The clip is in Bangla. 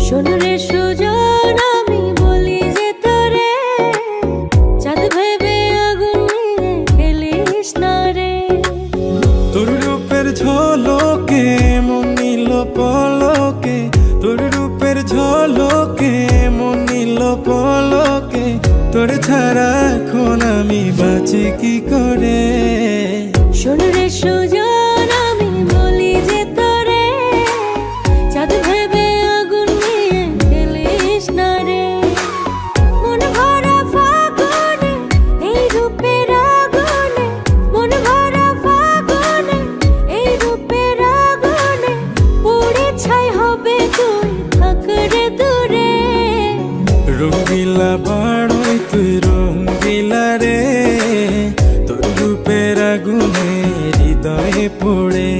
শোন রে সুজন, আমি বলি যে তোরে, চাঁদ ভেবে আগুন নিয়ে খেলিস না রে। তোর রূপের ঝলকে মন নিল পলকে, তোর রূপের ঝলকে মন নিল পলকে, তোর ছাড়া এখন আমি বাঁচি কি করে। শোন রে সুজন, আমি বলি যে তোরে, চাঁদ ভেবে আগুন নিয়ে খেলিস না রে। মন ভরা ফাগুনে এই রূপের আগুনে, মন ভরা ফাগুনে এই রূপের আগুনে, পুড়ে ছাই হবে তুই থাক রে দূরে। রঙ্গিলা বাড়ই তুই রঙ্গিলা রে, তোর রূপের আগুনে হৃদয়ে পড়ে।